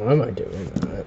Why am I doing that?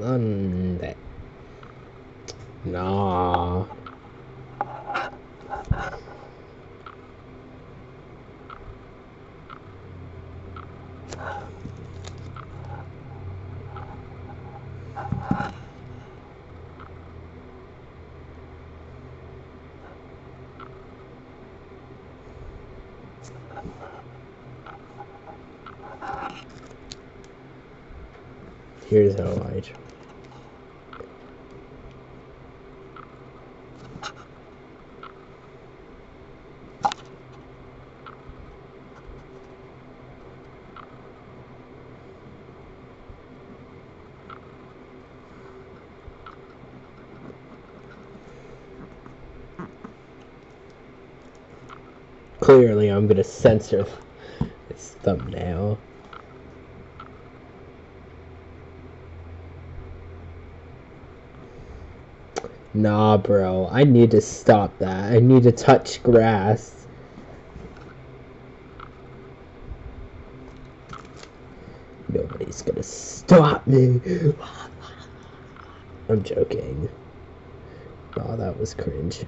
なんでなあ。Here's how I try. Clearly, I'm gonna censor this thumbnail. Nah, bro. I need to stop that. I need to touch grass. Nobody's gonna stop me. I'm joking. Oh, that was cringe.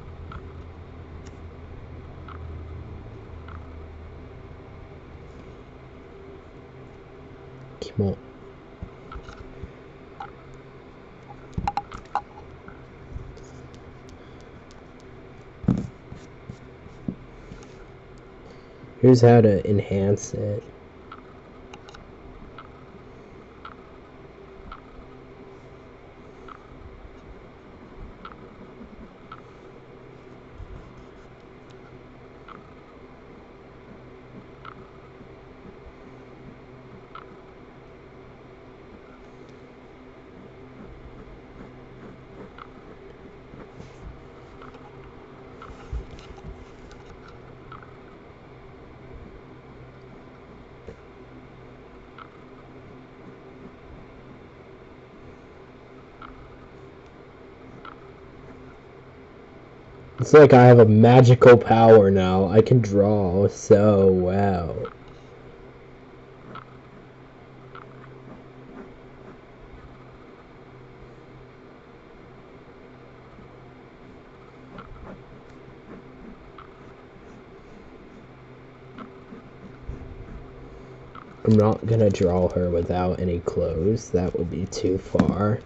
Come on. Here's how to enhance it. It's like I have a magical power now. I can draw so well. I'm not gonna draw her without any clothes. That would be too far.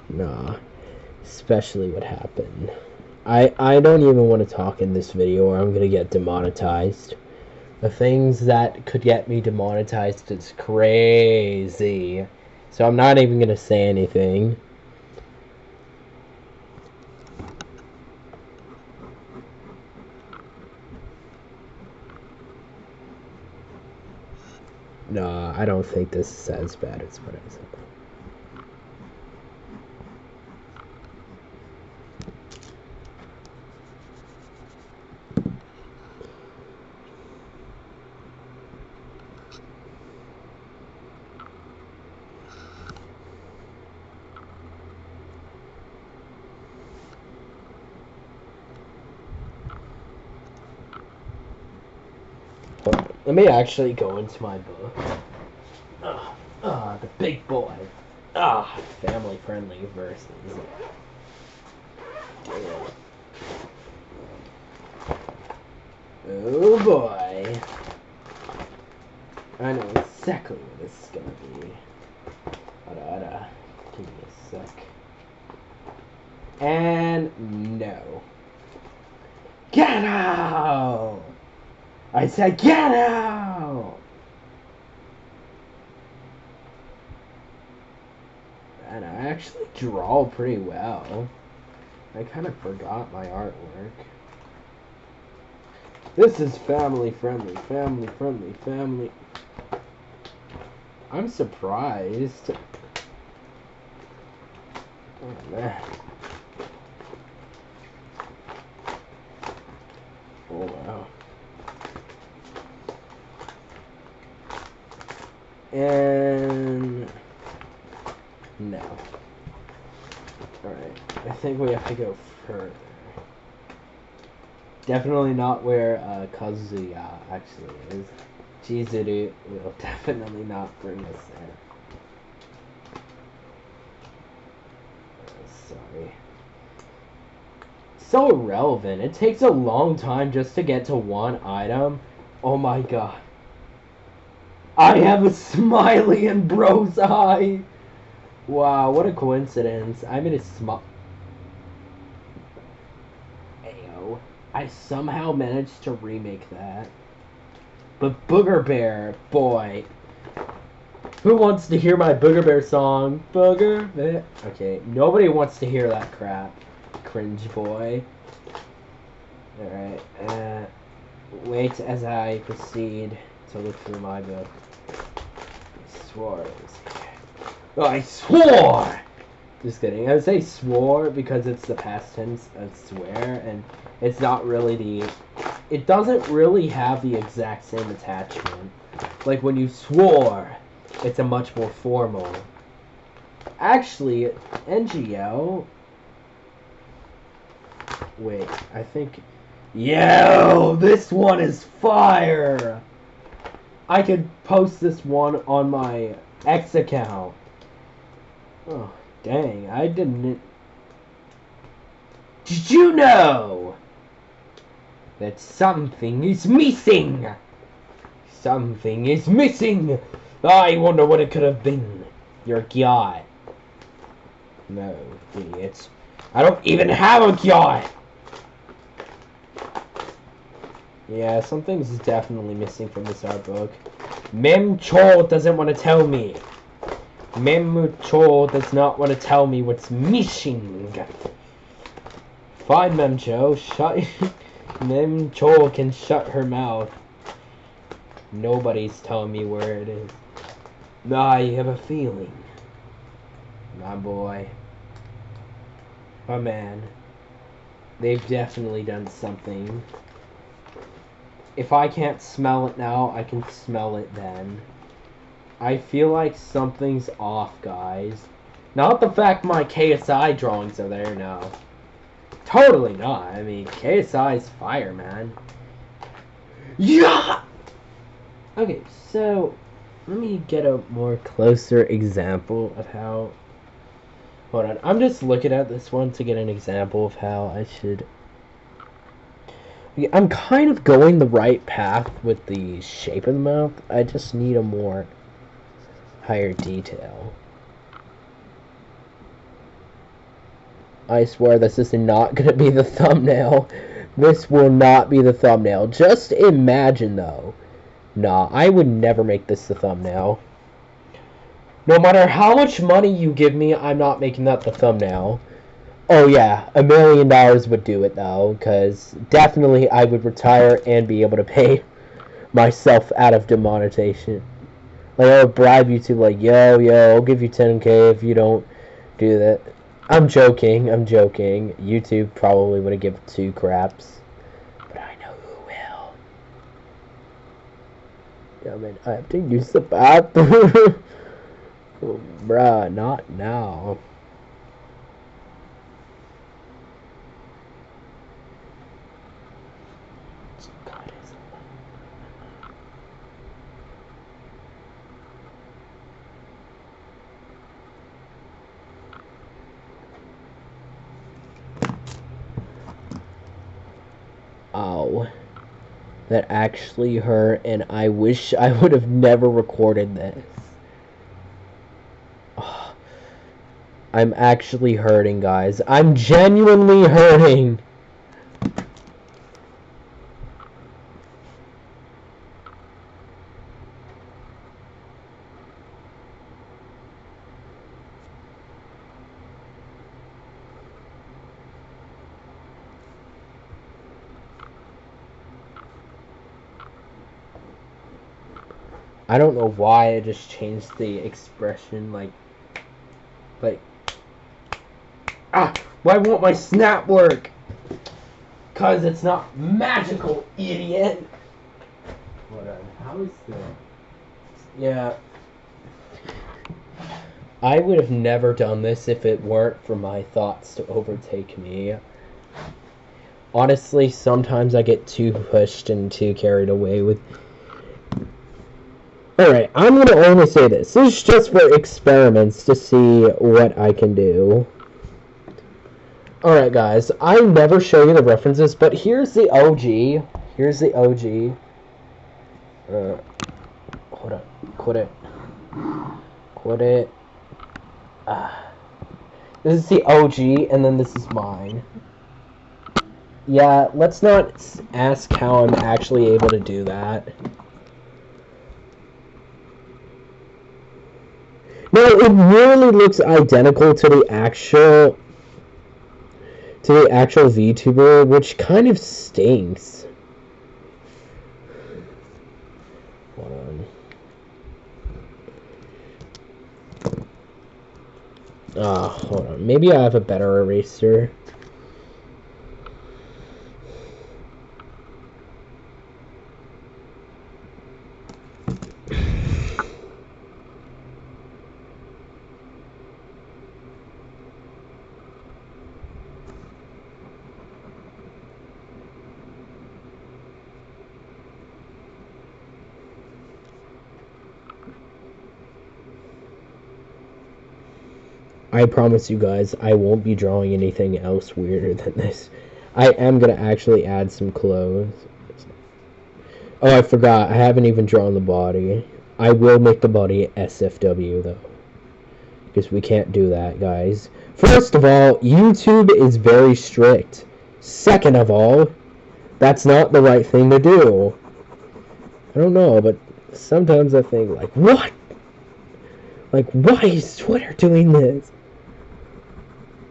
Nah. Especially what happened. I don't even want to talk in this video or I'm gonna get demonetized. The things that could get me demonetized is crazy. So I'm not even gonna say anything. Nah, I don't think this is as bad as what I said. Let me actually go into my book. The big boy. Family friendly verses. Oh boy. I know exactly what this is gonna be. Give me a sec. And no. Get out! I said get out! And I actually draw pretty well. I kind of forgot my artwork. This is family friendly, family friendly, family. I'm surprised. Oh man. Oh wow. And no. Alright, I think we have to go further. Definitely not where Kazuya actually is. Chizuru will definitely not bring us there. Sorry. So irrelevant. It takes a long time just to get to one item. Oh my god. I have a smiley in bro's eye. Wow, what a coincidence. I'm in a smile. Ayo. I somehow managed to remake that. But Booger Bear, boy. Who wants to hear my Booger Bear song? Booger Bear. Okay, nobody wants to hear that crap. Cringe boy. Alright, wait as I proceed to look through my book. I swore it was here. Oh, I swore! Just kidding. I would say swore because it's the past tense of swear, and it's not really the... It doesn't really have the exact same attachment. Like when you swore, it's a much more formal. Actually, NGL... Wait, I think... Yo! This one is fire! I could post this one on my X account. Oh, dang, I didn't... Did you know that something is missing? Something is missing! I wonder what it could have been. Your yacht. No, idiots. I don't even have a yacht! Yeah, something's definitely missing from this art book. Mem Cho doesn't want to tell me. Mem Cho does not want to tell me what's missing. Fine, Mem Cho. Shut. Mem Cho can shut her mouth. Nobody's telling me where it is. I have a feeling. My boy. My man. They've definitely done something. If I can't smell it now, I can smell it then. I feel like something's off, guys. Not the fact my KSI drawings are there, no. Totally not. I mean, KSI's fire, man. Yeah! Okay, so let me get a more closer example of how... Hold on, I'm just looking at this one to get an example of how I should... I'm kind of going the right path with the shape of the mouth. I just need a more higher detail. I swear this is not going to be the thumbnail. This will not be the thumbnail. Just imagine, though. Nah, I would never make this the thumbnail. No matter how much money you give me, I'm not making that the thumbnail. Oh yeah, $1 million would do it though, because definitely I would retire and be able to pay myself out of demonetization. Like I would bribe you to like, yo, I'll give you 10K if you don't do that. I'm joking. YouTube probably wouldn't give 2 craps, but I know who will. Yeah, man, I have to use the bathroom. Oh, bruh, not now. Ow. That actually hurt, and I wish I would have never recorded this. Oh, I'm actually hurting, guys. I'm genuinely hurting. I don't know why I just changed the expression, like, why won't my snap work? 'Cause it's not magical, idiot. Hold on, how is this? Yeah. I would have never done this if it weren't for my thoughts to overtake me. Honestly, sometimes I get too pushed and too carried away with... Alright, I'm going to only say this. This is just for experiments to see what I can do. Alright, guys. I never show you the references, but here's the OG. Here's the OG. Hold on. Quit it. Quit it. This is the OG, and then this is mine. Yeah, let's not ask how I'm actually able to do that. No, it really looks identical to the actual VTuber, which kind of stinks. Hold on. Hold on. Maybe I have a better eraser. I promise you guys, I won't be drawing anything else weirder than this. I am going to actually add some clothes. Oh, I forgot. I haven't even drawn the body. I will make the body SFW, though. Because we can't do that, guys. First of all, YouTube is very strict. Second of all, that's not the right thing to do. I don't know, but sometimes I think, like, what? Like, why is Twitter doing this?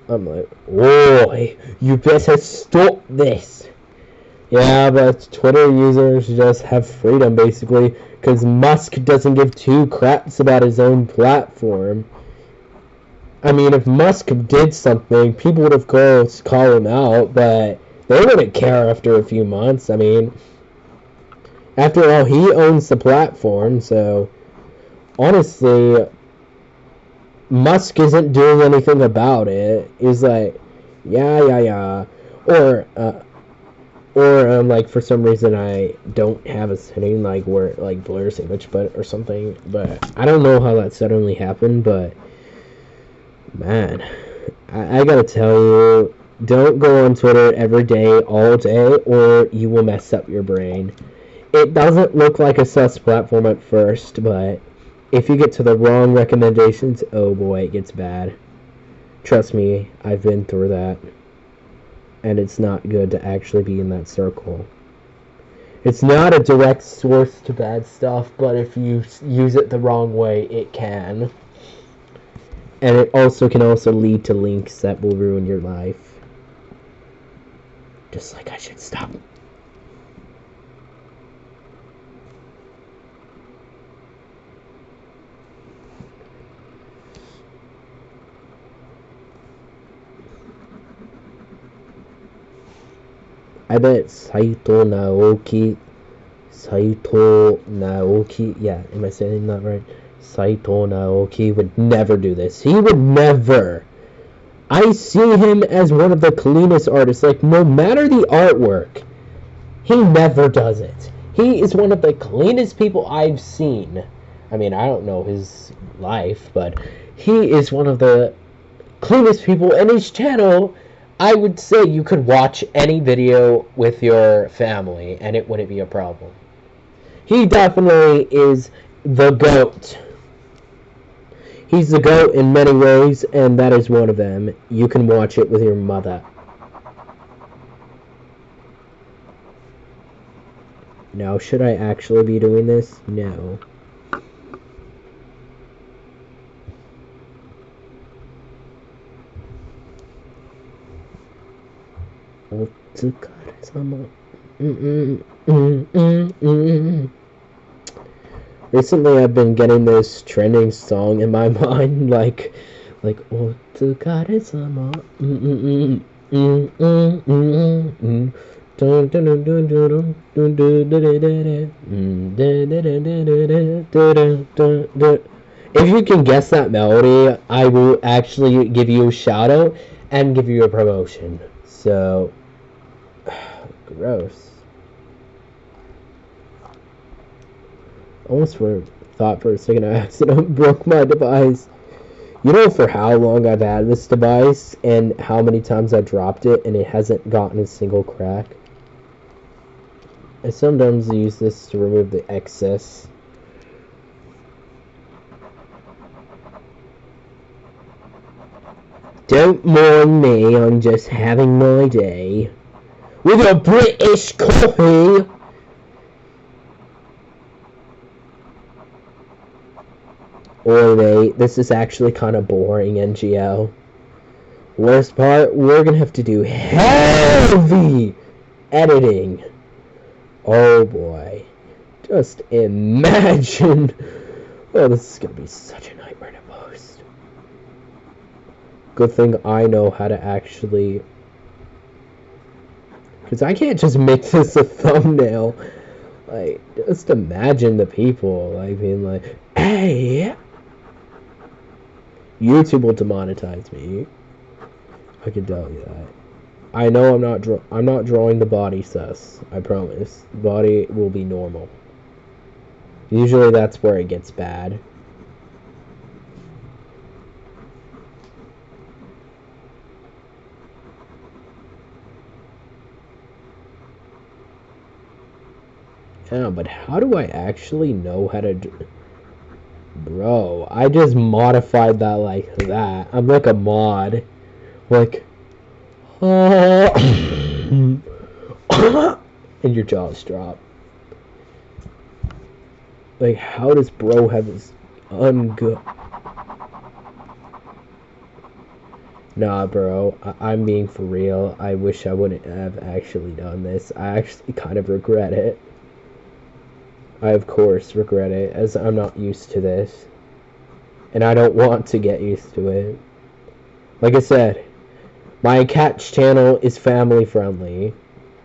I'm like, boy, you better stop this. Yeah, but Twitter users just have freedom, basically, because Musk doesn't give two craps about his own platform. I mean, if Musk did something, people would, of course, call him out, but they wouldn't care after a few months. I mean, after all, he owns the platform, so honestly... Musk isn't doing anything about it. He's like, yeah. Or like, for some reason I don't have a setting, like, where it, like, blurs image, but, or something. But, I don't know how that suddenly happened, but, man, I gotta tell you, don't go on Twitter every day, all day, or you will mess up your brain. It doesn't look like a sus platform at first, but... if you get to the wrong recommendations, oh boy, it gets bad. Trust me, I've been through that. And it's not good to actually be in that circle. It's not a direct source to bad stuff, but if you use it the wrong way, it can. And it also can lead to links that will ruin your life. Just like I should stop. I bet Saito Naoki, yeah, am I saying that right? Saito Naoki would never do this. He would never. I see him as one of the cleanest artists. Like, no matter the artwork, he never does it. He is one of the cleanest people I've seen. I mean, I don't know his life, but he is one of the cleanest people, and his channel... I would say you could watch any video with your family and it wouldn't be a problem. He definitely is the GOAT. He's the GOAT in many ways, and that is one of them. You can watch it with your mother. Now, should I actually be doing this? No. Recently, I've been getting this trending song in my mind, like Otsukaresama. If you can guess that melody, I will actually give you a shout out and give you a promotion. So, gross. Almost thought for a second I accidentally broke my device. You know for how long I've had this device and how many times I dropped it and it hasn't gotten a single crack? I sometimes use this to remove the excess. Don't mourn me, I'm just having my day. With a British coffee! Or wait, this is actually kind of boring, NGL. Worst part, we're gonna have to do heavy editing. Oh boy. Just imagine. Oh, this is gonna be such a nightmare to post. Good thing I know how to actually... Because I can't just make this a thumbnail. Like, just imagine the people, like, being like, hey! YouTube will demonetize me. I can tell you that. I know I'm not drawing the body sus. I promise. The body will be normal. Usually that's where it gets bad. Yeah, but how do I actually know how to do... Bro, I just modified that like that. I'm like a mod. Like... and your jaws drop. Like, how does bro have this ungood... Nah, bro, I'm being for real. I wish I wouldn't have actually done this. I actually kind of regret it. I, of course, regret it, as I'm not used to this. And I don't want to get used to it. Like I said, my catch channel is family friendly.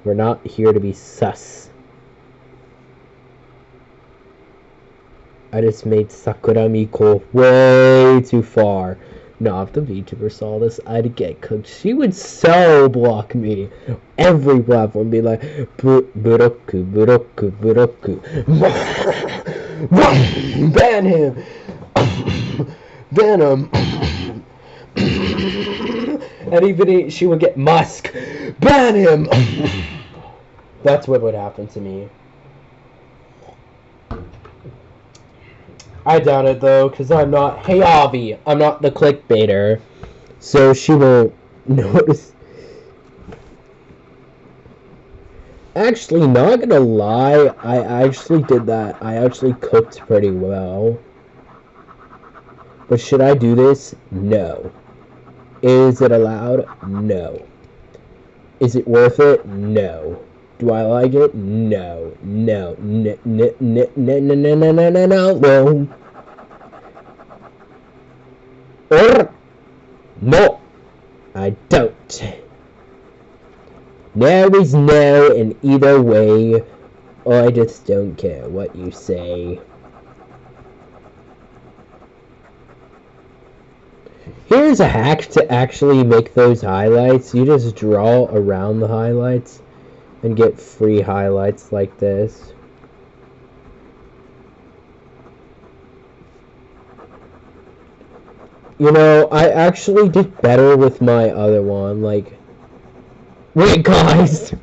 We're not here to be sus. I just made Sakura Miko way too far. No, if the VTuber saw this, I'd get cooked. She would so block me. Every platform be like, Buroku, Buroku, Buroku. Ban him. Ban him. And even she would get Musk. Ban him. That's what would happen to me. I doubt it though, because I'm not, hey Avi, I'm not the clickbaiter, so she won't notice. Actually, not gonna lie, I actually did that. I actually cooked pretty well. But should I do this? No. Is it allowed? No. Is it worth it? No. Do I like it? No. No. No. No. No. No. No. No. No. No. No. No. No. I don't. No is no in either way. I just don't care what you say. Here's a hack to actually make those highlights. You just draw around the highlights and get free highlights like this. You know, I actually did better with my other one. Like, Wait, guys.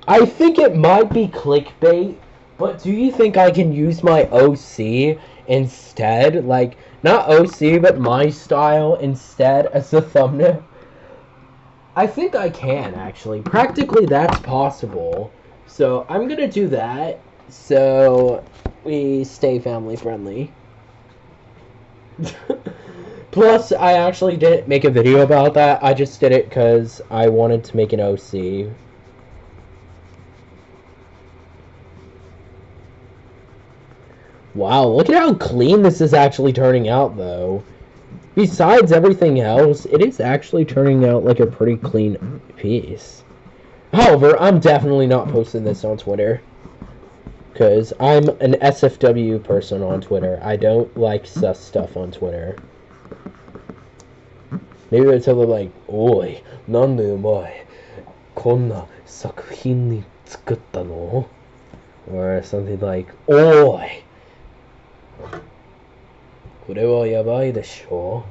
I think it might be clickbait, but do you think I can use my OC instead? Like, not OC, but my style instead as the thumbnail? I think I can, actually. Practically, that's possible. So, I'm gonna do that, so we stay family friendly. Plus, I actually didn't make a video about that. I just did it because I wanted to make an OC. Wow, look at how clean this is actually turning out, though. Besides everything else, it is actually turning out like a pretty clean piece. However, I'm definitely not posting this on Twitter. Because I'm an SFW person on Twitter. I don't like sus stuff on Twitter. Maybe I'll tell them like, Oi, nande omae, konna sakuhin ni tsukutta no? Or something like, Oi! これはやばいでしょ?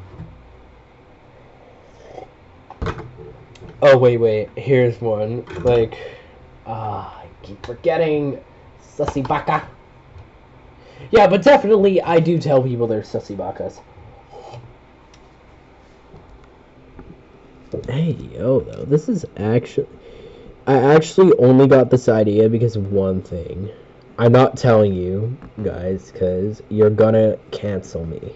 Oh, wait, here's one. Like, I keep forgetting. Sussy baka. Yeah, but definitely I do tell people they're sussy bakas. Hey, yo, though, this is actually... I actually only got this idea because of one thing. I'm not telling you, guys, because you're gonna cancel me.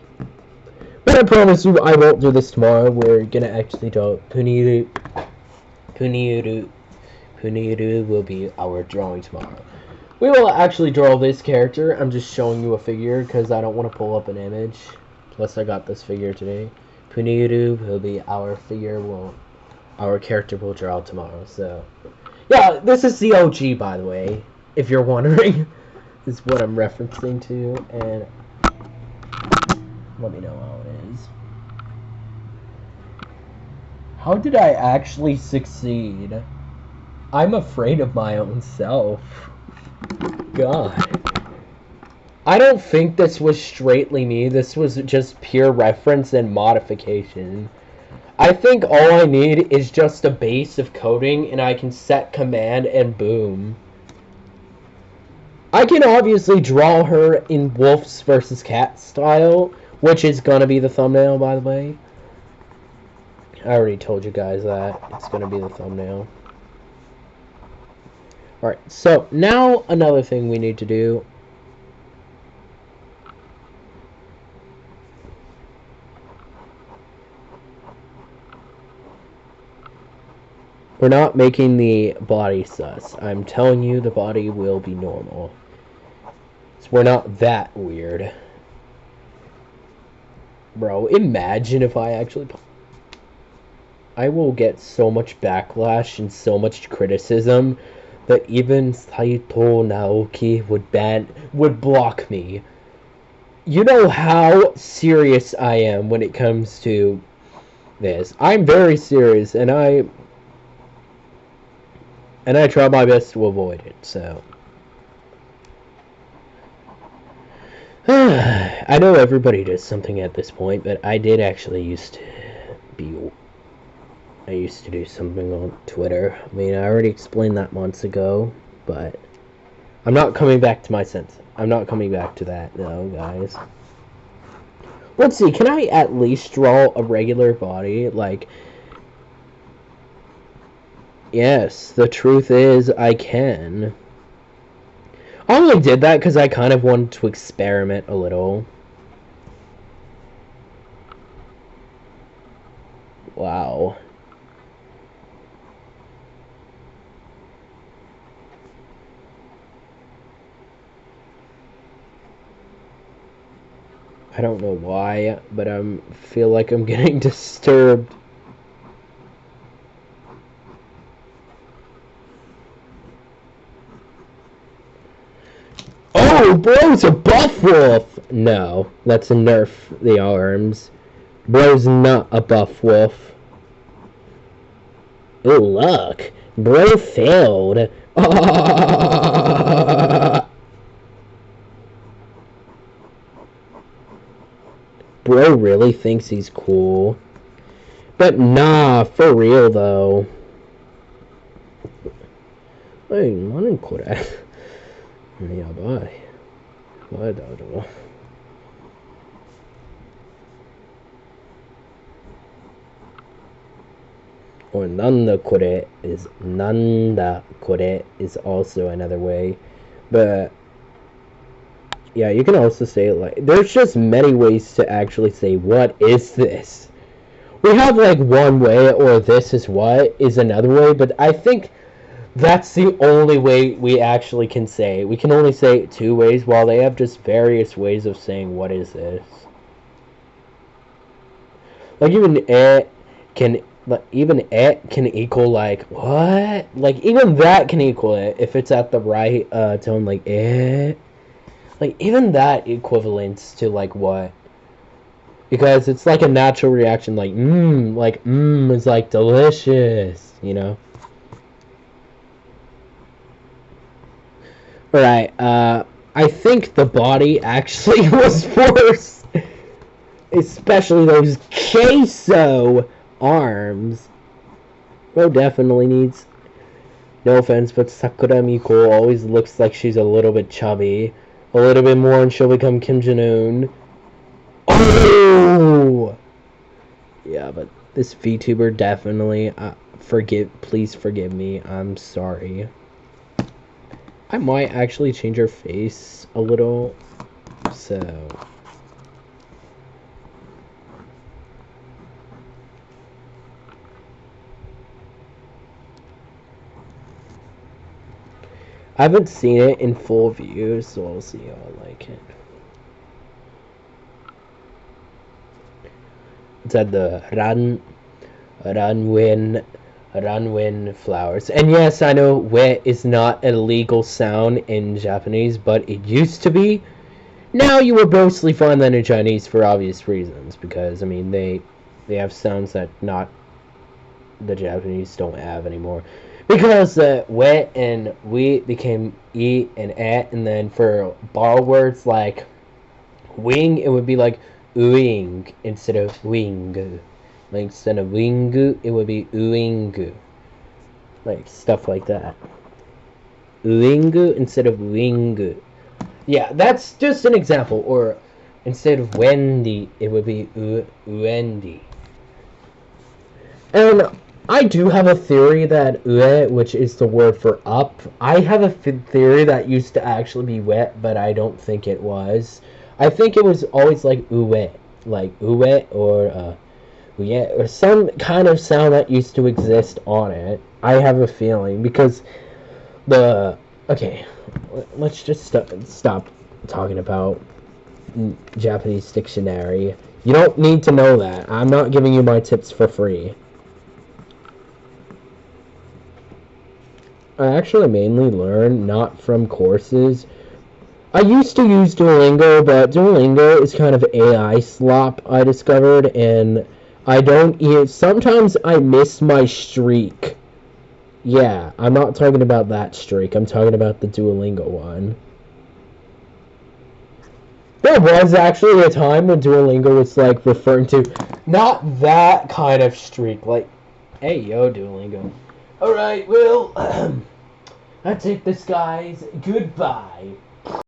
But I promise you, I won't do this tomorrow. We're gonna actually do Puniru. Puniru will be our drawing tomorrow. We will actually draw this character. I'm just showing you a figure because I don't want to pull up an image. Plus, I got this figure today. Puniru will be our figure. Our character will draw tomorrow. So, yeah, this is the OG, by the way. If you're wondering, this is what I'm referencing to, and let me know how it is. How did I actually succeed? I'm afraid of my own self. God. I don't think this was straightly me. This was just pure reference and modification. I think all I need is just a base of coding, and I can set command and boom. I can obviously draw her in wolves versus cats style, which is gonna be the thumbnail, by the way. I already told you guys that. It's gonna be the thumbnail. Alright, so now another thing we need to do. We're not making the body sus. I'm telling you the body will be normal. So we're not that weird. Bro, imagine if I actually... I will get so much backlash and so much criticism that even Saito Naoki would block me. You know how serious I am when it comes to this. I'm very serious, and I try my best to avoid it, so... I know everybody does something at this point, but I did actually used to do something on Twitter. I mean, I already explained that months ago, but I'm not coming back to my sense. I'm not coming back to that, though, guys. Let's see, can I at least draw a regular body? Like, yes, the truth is I can. I only did that because I kind of wanted to experiment a little. Wow. I don't know why, but I feel like I'm getting disturbed. Oh, bro's a buff wolf! No, that's a nerf the arms. Bro's not a buff wolf. Oh, look. Bro failed. Bro really thinks he's cool. But nah, for real though. 何これやばい。誰だろう。Or nanda kore is also another way. But yeah, you can also say it like, there's just many ways to actually say, what is this? We have like one way, or this is what is another way, but I think that's the only way we actually can say. We can only say it two ways, while they have just various ways of saying, what is this? Like even it can equal like, what? Like even that can equal it if it's at the right tone, like it. Like even that equivalents to like what? Because it's like a natural reaction, like is like delicious, you know? Alright, I think the body actually was worse. Especially those queso arms. Bro definitely needs, no offense, but Sakura Miko always looks like she's a little bit chubby. A little bit more and she'll become Kim Jong-un. Oh! Yeah, but this VTuber definitely, please forgive me, I'm sorry. I might actually change her face a little, so... I haven't seen it in full view, so I'll see how I like it. It's at the Ranwin flowers. And yes, I know we is not a legal sound in Japanese, but it used to be. Now you will mostly find that in Chinese for obvious reasons, because I mean they have sounds that not the Japanese don't have anymore. Because we and we became e and et, and then for bar words like wing, it would be like uing instead of wing. Like instead of wingu, it would be uingu. Like stuff like that. Uingu instead of wingu. Yeah, that's just an example. Or instead of Wendy, it would be Wendy. And I do have a theory that ue, which is the word for up, I have a theory that used to actually be wet, but I don't think it was. I think it was always like ue, or uye, or some kind of sound that used to exist on it. I have a feeling, because okay, let's just stop talking about Japanese dictionary. You don't need to know that. I'm not giving you my tips for free. I actually mainly learn not from courses. I used to use Duolingo, but Duolingo is kind of AI slop, I discovered, and I don't sometimes I miss my streak. Yeah, I'm not talking about that streak, I'm talking about the Duolingo one. There was actually a time when Duolingo was like referring to not that kind of streak, like, hey yo Duolingo. Alright, well, that's it, this guys. Goodbye.